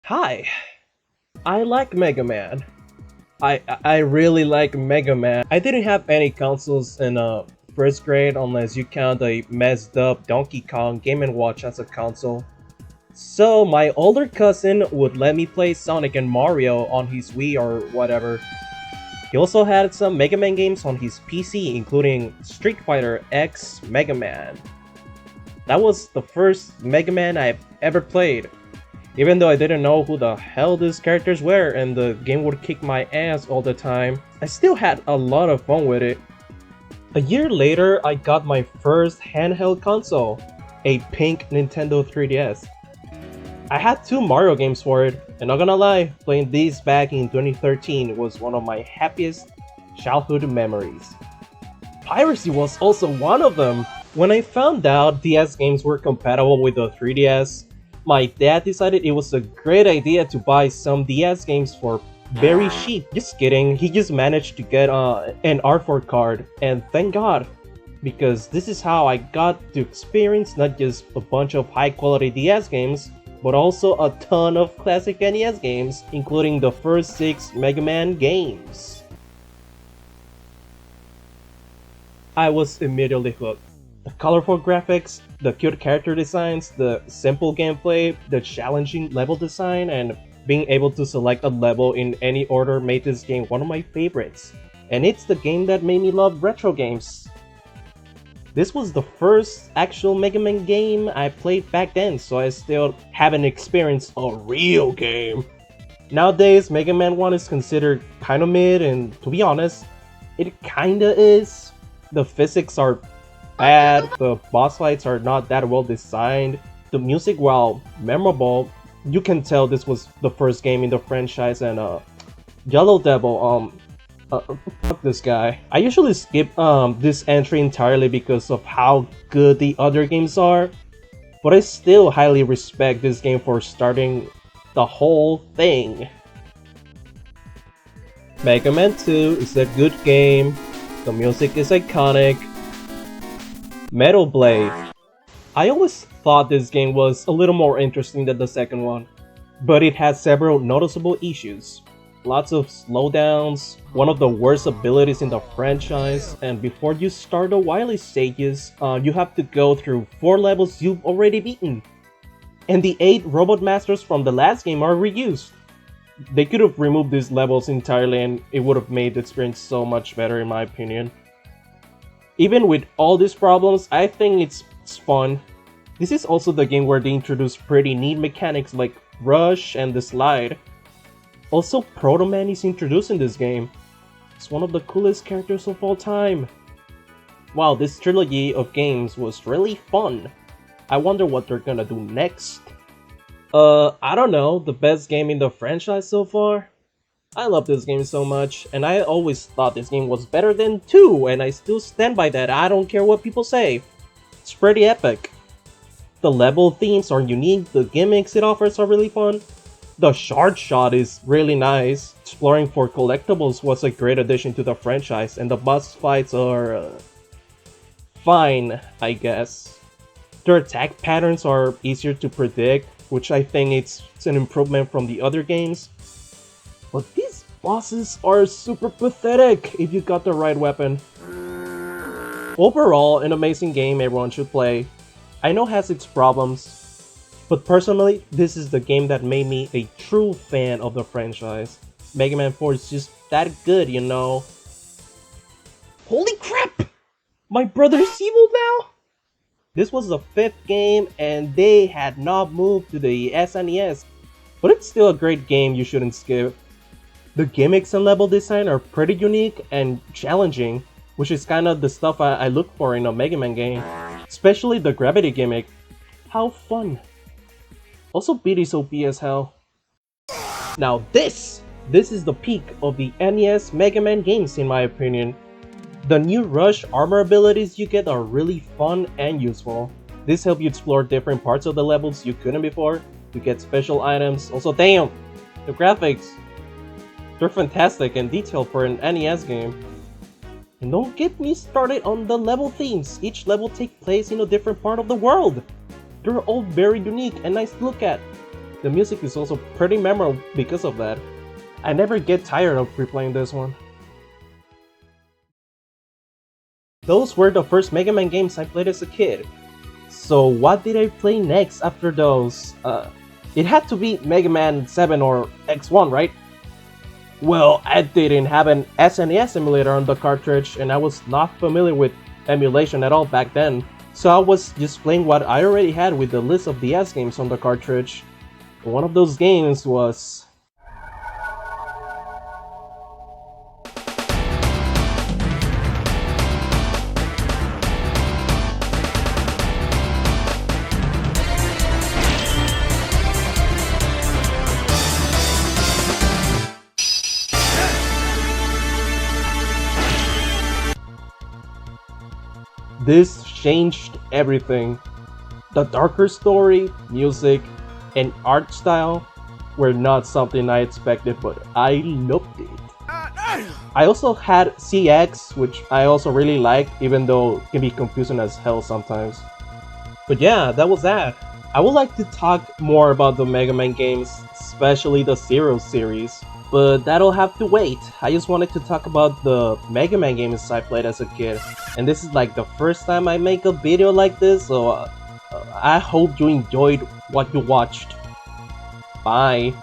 Hi, I like Mega Man. I really like Mega Man. I didn't have any consoles in first grade unless you count a messed up Donkey Kong Game & Watch as a console. So my older cousin would let me play Sonic and Mario on his Wii or whatever. He also had some Mega Man games on his PC, including Street Fighter X Mega Man. That was the first Mega Man I've ever played. Even though I didn't know who the hell these characters were and the game would kick my ass all the time, I still had a lot of fun with it. A year later, I got my first handheld console, a pink Nintendo 3DS. I had two Mario games for it, and not gonna lie, playing these back in 2013 was one of my happiest childhood memories. Piracy was also one of them! When I found out DS games were compatible with the 3DS, my dad decided it was a great idea to buy some DS games for very cheap. Just kidding, he just managed to get an R4 card, and thank God, because this is how I got to experience not just a bunch of high quality DS games, but also a ton of classic NES games, including the first 6 Mega Man games. I was immediately hooked. The colorful graphics, the cute character designs, the simple gameplay, the challenging level design, and being able to select a level in any order made this game one of my favorites. And it's the game that made me love retro games. This was the first actual Mega Man game I played back then, so I still haven't experienced a real game. Nowadays, Mega Man 1 is considered kinda mid, and to be honest, it kinda is. The physics are bad, the boss fights are not that well designed, the music, while memorable, you can tell this was the first game in the franchise, and Yellow Devil, fuck this guy. I usually skip this entry entirely because of how good the other games are, but I still highly respect this game for starting the whole thing. Mega Man 2 is a good game, the music is iconic. Metal Blade. I always thought this game was a little more interesting than the second one, but it has several noticeable issues. Lots of slowdowns, one of the worst abilities in the franchise, and before you start the Wily stages, you have to go through 4 levels you've already beaten. And the 8 Robot Masters from the last game are reused. They could have removed these levels entirely and it would have made the experience so much better in my opinion. Even with all these problems, I think it's fun. This is also the game where they introduced pretty neat mechanics like Rush and the Slide. Also, Proto Man is introduced in this game. It's one of the coolest characters of all time. Wow, this trilogy of games was really fun. I wonder what they're gonna do next. I don't know, the best game in the franchise so far? I love this game so much, and I always thought this game was better than 2, and I still stand by that, I don't care what people say. It's pretty epic. The level themes are unique, the gimmicks it offers are really fun. The shard shot is really nice. Exploring for collectibles was a great addition to the franchise, and the boss fights are fine, I guess. Their attack patterns are easier to predict, which I think it's an improvement from the other games. But these bosses are super pathetic if you got the right weapon. Overall, an amazing game everyone should play. I know it has its problems, but personally, this is the game that made me a true fan of the franchise. Mega Man 4 is just that good, you know. Holy crap! My brother's evil now? This was the 5th game and they had not moved to the SNES, but it's still a great game you shouldn't skip. The gimmicks and level design are pretty unique and challenging, which is kinda the stuff I look for in a Mega Man game. Especially the gravity gimmick. How fun. Also beat is OP as hell. Now this is the peak of the NES Mega Man games in my opinion. The new Rush armor abilities you get are really fun and useful. This helps you explore different parts of the levels you couldn't before. You get special items. Also damn! The graphics! They're fantastic and detailed for an NES game. And don't get me started on the level themes. Each level takes place in a different part of the world. They're all very unique and nice to look at. The music is also pretty memorable because of that. I never get tired of replaying this one. Those were the first Mega Man games I played as a kid. So what did I play next after those? It had to be Mega Man 7 or X1, right? Well, I didn't have an SNES emulator on the cartridge, and I was not familiar with emulation at all back then. So I was just playing what I already had with the list of DS games on the cartridge. One of those games was... This changed everything. The darker story, music, and art style were not something I expected, but I loved it. I also had CX, which I also really liked, even though it can be confusing as hell sometimes. But yeah, that was that. I would like to talk more about the Mega Man games, especially the Zero series, but that'll have to wait. I just wanted to talk about the Mega Man games I played as a kid, and this is like the first time I make a video like this, so I hope you enjoyed what you watched. Bye.